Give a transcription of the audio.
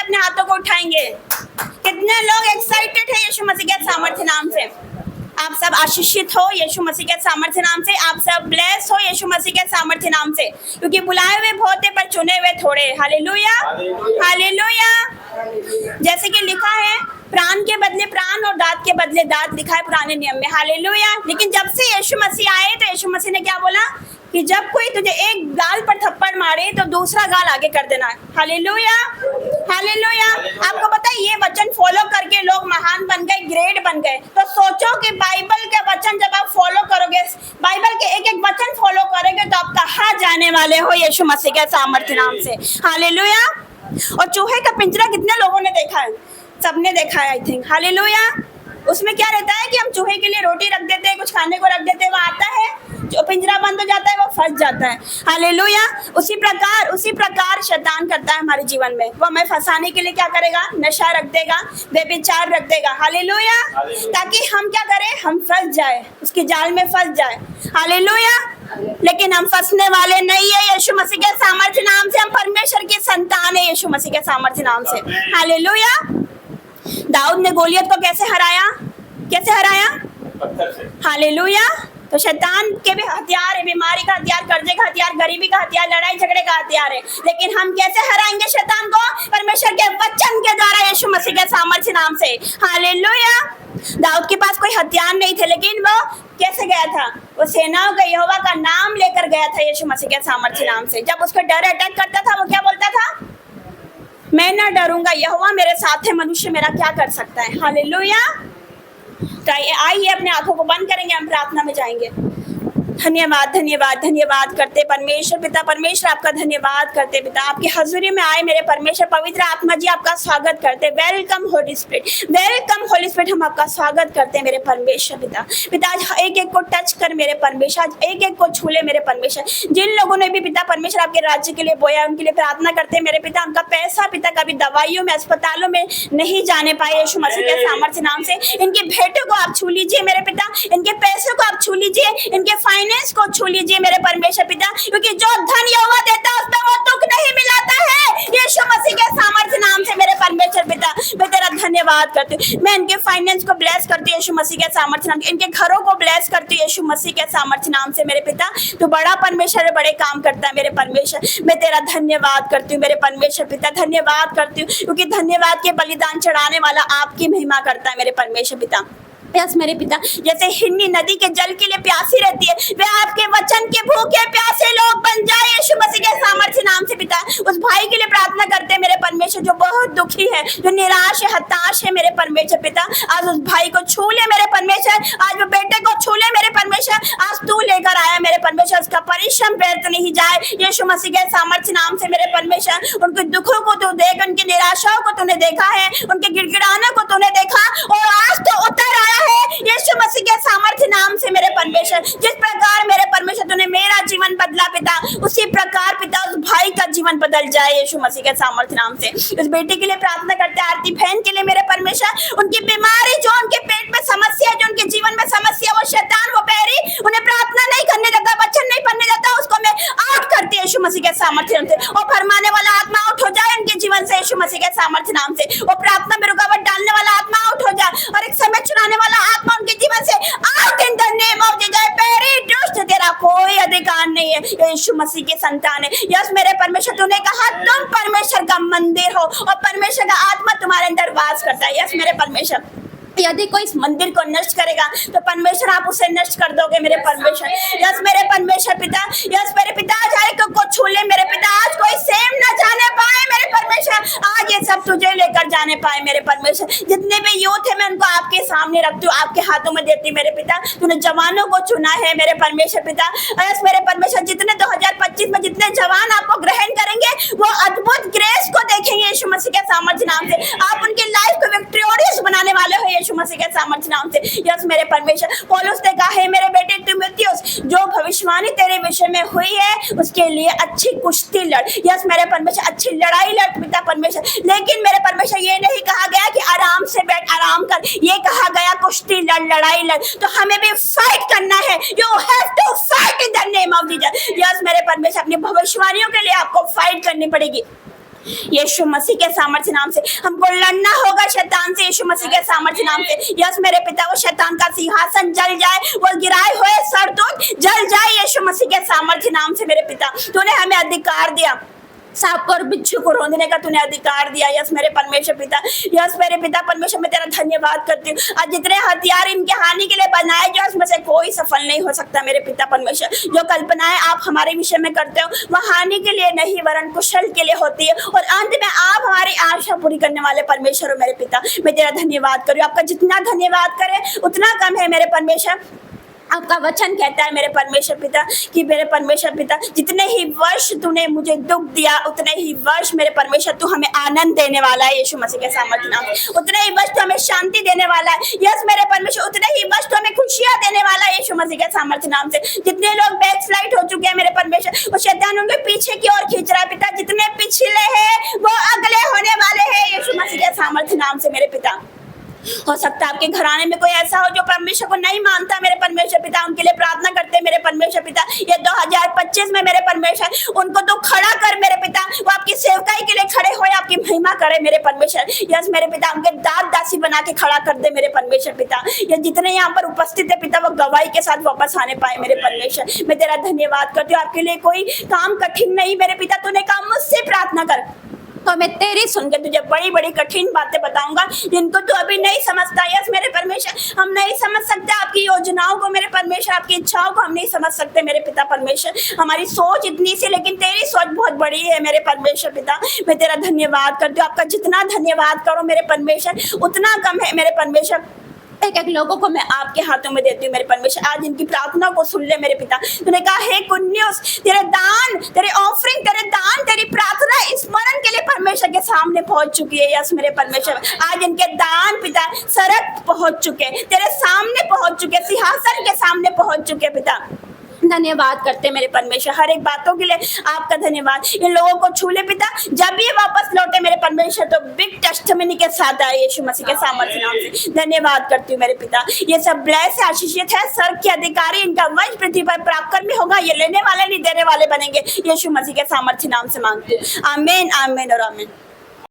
अपने हाथों को उठाएंगे? कितने लोग एक्साइटेड है यीशु मसीह के सामर्थ्य नाम से? आप सब आशीषित हो यीशु मसीह के सामर्थ्य नाम से, आप सब ब्लेस हो यीशु मसीह के सामर्थ्य नाम से, क्योंकि बुलाए हुए बहुत है पर चुने हुए थोड़े। Hallelujah, hallelujah. जैसे कि लिखा है, प्राण के बदले प्राण और दांत के बदले दांत, लिखा है पुराने नियम में। हालेलुया। लेकिन जब से यीशु मसीह आए तो यीशु मसीह ने क्या बोला कि जब कोई तुझे एक गाल पर थप्पड़ मारे तो दूसरा गाल आगे कर देना। Hallelujah, hallelujah. आपको पता है ये वचन फॉलो करके लोग महान बन गए, ग्रेट बन गए। तो सोचो कि बाइबल के वचन जब आप फॉलो करोगे, बाइबल के एक एक वचन फॉलो करोगे, तो आप कहाँ जाने वाले हो यीशु मसीह के सामर्थ्य नाम से। हालेलुया। और चूहे का पिंजरा कितने लोगों ने देखा है? सबने देखा है आई थिंक। हालेलुया। उसमें क्या रहता है कि हम चूहे के लिए रोटी रख देते हैं, कुछ खाने को रख देते हैं, वो आता है, जो पिंजरा बंद हो जाता है वो फंस जाता है। हालेलुया। उसी प्रकार शैतान करता है हमारे जीवन में। वो हमें फंसाने के लिए क्या करेगा? नशा रख देगा, व्यभिचार रख देगा। हालेलुया। ताकि हम क्या करें? हम फंस जाए, उसके जाल में फंस जाए। हालेलुया। लेकिन हम फंसने वाले नहीं है यीशु मसीह के सामर्थ्य नाम से। हम परमेश्वर के संतान है यीशु मसीह के सामर्थ्य नाम से। हालेलुया। दाऊद ने गोलियत को कैसे हराया? कैसे हराया? पत्थर से। हालेलुया। तो शैतान के भी हथियार है, बीमारी का हथियार, कर्जे का हथियार, गरीबी का हथियार, लड़ाई झगड़े का हथियार है। लेकिन हम कैसे हराएंगे शैतान को? परमेश्वर के वचन के द्वारा, यीशु मसीह के सामर्थ्य नाम से। हालेलुया। दाऊद के पास कोई हथियार नहीं थे, लेकिन वो कैसे गया था? वो सेनाओं के यहोवा का नाम लेकर गया था यीशु मसीह के सामर्थ्य नाम से। जब उसको डर अटैक करता था, वो क्या बोलता था? मैं ना डरूंगा, यहोवा मेरे साथ है, मनुष्य मेरा क्या कर सकता है। हालेलुया। तो आइए अपने आंखों को बंद करेंगे, हम प्रार्थना में जाएंगे। धन्यवाद, धन्यवाद, धन्यवाद करते परमेश्वर पिता, परमेश्वर आपका धन्यवाद करते पिता। आपकी हजूरी में आए मेरे परमेश्वर, पवित्र आत्मा जी आपका स्वागत करते। Welcome Holi spirit, welcome Holi spirit, हम आपका स्वागत करते हैं मेरे परमेश्वर पिता। पिता आज एक एक को टच कर मेरे परमेश्वर, आज एक एक को छू ले मेरे परमेश्वर। जिन लोगों ने भी पिता परमेश्वर आपके राज्य के लिए बोया, उनके लिए प्रार्थना करते हैं मेरे पिता। उनका पैसा पिता कभी दवाइयों में, अस्पतालों में नहीं जाने पाए यीशु मसीह के सामर्थ्य नाम से। इनकी भेंटों को आप छू लीजिए मेरे पिता, इनके पैसों को आप छू लीजिए, इनके फाइनेंस को छू लीजिए मेरे परमेश्वर पिता, क्योंकि जो धन यहोवा देता है उसमें वो दुख नहीं मिलाता है यीशु मसीह के सामर्थ्य नाम से मेरे परमेश्वर पिता। मैं तेरा धन्यवाद करती हूँ। मैं इनके फाइनेंस को ब्लेस करती हूँ यीशु मसीह के सामर्थ्य नाम, इनके घरों को ब्लेस करती हूँ यीशु मसीह के सामर्थ्य नाम से मेरे पिता। तू बड़ा परमेश्वर है, बड़े काम करता है मेरे परमेश्वर। मैं तेरा धन्यवाद करती हूँ मेरे परमेश्वर पिता, धन्यवाद करती हूँ, क्योंकि धन्यवाद के बलिदान चढ़ाने वाला आपकी महिमा करता है मेरे परमेश्वर पिता। यस मेरे पिता, जैसे हिन्नी नदी के जल के लिए प्यासी रहती है, वे आपके वचन के भूखे प्यासे लोग बन जाए यीशु मसीह के सामर्थ्य नाम से पिता। उस भाई के लिए प्रार्थना करते हैं मेरे परमेश्वर जो बहुत दुखी है, जो निराश है, हताश है मेरे परमेश्वर पिता। आज उस भाई को छू ले मेरे परमेश्वर, आज वो बेटे को छू ले मेरे परमेश्वर। आज तू लेकर आया मेरे परमेश्वर, उसका परिश्रम व्यर्थ नहीं जाए यीशु मसीह के सामर्थ्य नाम से मेरे परमेश्वर। उनके दुखों को तू देख, उनकी निराशाओं को तूने देखा है, उनके गिड़गिड़ाने को तूने देखा, और आज तो उतर आया है यीशु मसीह के सामर्थ्य नाम से मेरे परमेश्वर। जिस प्रकार मेरे परमेश्वर तूने मेरा जीवन बदला पिता, उसी प्रकार पिता उस भाई का जीवन बदल जाए यीशु मसीह के सामर्थ्य नाम से। उस बेटी के लिए प्रार्थना करते हैं, आरती बहन के लिए मेरे परमेश्वर। उनकी बीमारी, जो उनके पेट में समस्या, जो उनके जीवन में समस्या, वो शैतान, वो बैरी उन्हें प्रार्थना नहीं करने देता, वचन नहीं पढ़ने देता, उसको मैं आउट करती हूँ यीशु मसीह के सामर्थ्य नाम से। और फरमाने वाला आत्मा आउट हो जाए उनके जीवन से यीशु मसीह के सामर्थ्य नाम से। वो प्रार्थना में रुकावट डालने वाला आत्मा आउट हो जाए, और एक समय चुराने वाला आत्मा उनके जीवन से out in the name of Jesus. पेरी दुष्ट, तेरा कोई अधिकार नहीं है, यीशु मसीह के संतान है। यस मेरे परमेश्वर, तूने कहा तुम परमेश्वर का मंदिर हो और परमेश्वर का आत्मा तुम्हारे अंदर वास करता है। यस मेरे परमेश्वर, यदि कोई इस मंदिर को नष्ट करेगा तो परमेश्वर आप उसे नष्ट कर दोगे मेरे परमेश्वर। यस मेरे परमेश्वर पिता, यस मेरे पिता, आज हर एक को छू ले मेरे पिता। आज कोई सेम न जाने पाए मेरे परमेश्वर, आज ये सब तुझे लेकर जाने पाए मेरे परमेश्वर। जितने भी यूथ है मैं उनको आपके सामने रखती हूँ, आपके हाथों में देती हूँ मेरे पिता। तूने जवानों को चुना है मेरे परमेश्वर पिता। यस मेरे परमेश्वर, जितने 2025 में जितने जवान आपको ग्रहण करेंगे वो अद्भुत ग्रेस को देखेंगे यीशु मसीह के सामर्थ्य नाम से। आप उनकी लाइफ को विक्टोरियस बनाने वाले हो यीशु मसीह के सामर्थ्य नाम से। यस मेरे परमेश्वर, पौलुस ने कहा है मेरे बेटे तीमुथियुस, जो भविष्यवाणी तेरे विषय में हुई है उसके लिए अच्छी कुश्ती लड़। यस मेरे परमेश्वर, अच्छी लड़ाई लड़ पिता परमेश्वर। लेकिन मेरे परमेश्वर, ये नहीं कहा गया कि आराम से बैठ, आराम कर, ये कहा गया कुश्ती लड़, लड़ाई लड़। तो हमें भी फाइट करना है। You have to fight in the name of Jesus. Yes मेरे परमेश्वर, अपनी भविष्यवाणियों के लिए आपको फाइट करनी पड़ेगी। यीशु मसीह के सामर्थ्य नाम से हमको लड़ना होगा शैतान से, यीशु मसीह के सामर्थ्य नाम से। यस मेरे पिता, वो शैतान का सिंहासन जल जाए, वो गिराए हुए सरदूत जल जाए यीशु मसीह के सामर्थ्य नाम से। मेरे पिता, तूने हमें अधिकार दिया, सांप और बिच्छू को रौंदने का तूने अधिकार दिया। यस मेरे परमेश्वर पिता, यस मेरे पिता परमेश्वर, मैं तेरा धन्यवाद करती हूँ। आज जितने हथियार इनके हानि के लिए बनाए जो उसमें से कोई सफल नहीं हो सकता मेरे पिता परमेश्वर। जो कल्पनाएं आप हमारे विषय में करते हो वह हानि के लिए नहीं वरन कुशल के लिए होती है, और अंत में आप हमारी आशा पूरी करने वाले परमेश्वर हो मेरे पिता। मैं तेरा धन्यवाद करूँ, आपका जितना धन्यवाद करे उतना कम है मेरे परमेश्वर। आपका वचन कहता है मेरे परमेश्वर पिता कि मेरे परमेश्वर पिता, जितने ही वर्ष तूने मुझे दुख दिया उतने ही वर्ष मेरे परमेश्वर तू हमें आनंद देने वाला है यीशु मसीह के सामर्थ्य नाम से। उतने ही वर्ष तू हमें शांति देने वाला है। यस मेरे परमेश्वर, उतने ही वर्ष तू हमें खुशियां देने वाला है यीशु मसीह के सामर्थ्य नाम से। जितने लोग बैकस्लाइड हो चुके हैं मेरे परमेश्वर, वो शैतान उनके पीछे की ओर खींच रहा है पिता। जितने पिछले हैं वो अगले होने वाले हैं यीशु मसीह के सामर्थ्य नाम से मेरे पिता। हो सकता है आपके घराने में कोई ऐसा हो जो परमेश्वर को नहीं मानता मेरे परमेश्वर पिता, उनके लिए प्रार्थना करते हैं मेरे परमेश्वर पिता। ये 2025 में मेरे परमेश्वर उनको तो खड़ा कर मेरे पिता, वो आपकी सेवकाई के लिए खड़े हो, आपकी महिमा करे मेरे परमेश्वर। यस मेरे पिता, उनके दास दासी बना के खड़ा कर दे मेरे परमेश्वर पिता। ये जितने यहाँ पर उपस्थित है पिता वो गवाही के साथ वापस आने पाए मेरे परमेश्वर। मैं तेरा धन्यवाद करती हूँ, आपके लिए कोई काम कठिन नहीं मेरे पिता। तूने कहा मुझसे प्रार्थना कर तो मैं तेरी सुन के तुझे बड़ी बड़ी कठिन बातें बताऊंगा जिनको तू अभी नहीं समझता। यस मेरे परमेश्वर, हम नहीं समझ सकते आपकी योजनाओं को मेरे परमेश्वर, आपकी इच्छाओं को हम नहीं समझ सकते मेरे पिता परमेश्वर। हमारी सोच इतनी सी, लेकिन तेरी सोच बहुत बड़ी है मेरे परमेश्वर पिता। मैं तेरा धन्यवाद करती हूँ, आपका जितना धन्यवाद करो मेरे परमेश्वर उतना कम है मेरे परमेश्वर। एक एक लोगों को मैं आपके हाथों में देती हूँ मेरे परमेश्वर, आज इनकी प्रार्थना को सुन ले मेरे पिता। तूने कहा हे गुड न्यूज़, तेरे दान, तेरे ऑफरिंग, तेरे दान, तेरी प्रार्थना स्मरण के लिए परमेश्वर के सामने पहुंच चुकी है। यस मेरे परमेश्वर, आज इनके दान पिता सड़क पहुंच चुके, तेरे सामने पहुंच चुके, सिंहासन के सामने पहुंच चुके पिता। धन्यवाद करते मेरे परमेश्वर, हर एक बातों के लिए आपका धन्यवाद। इन लोगों को छू ले पिता, जब ये वापस लौटे मेरे परमेश्वर तो बिग टेस्टिमनी के साथ आए यीशु मसीह के सामर्थ्य नाम से। धन्यवाद करती हूँ मेरे पिता। ये सब ब्लेस है, आशीषित है, स्वर्ग के अधिकारी, इनका वंश पृथ्वी पर पराक्रमी होगा। ये लेने वाले नहीं देने वाले बनेंगे यीशु मसीह के सामर्थ्य नाम से मांगती हूँ। आमीन आमीन और आमीन।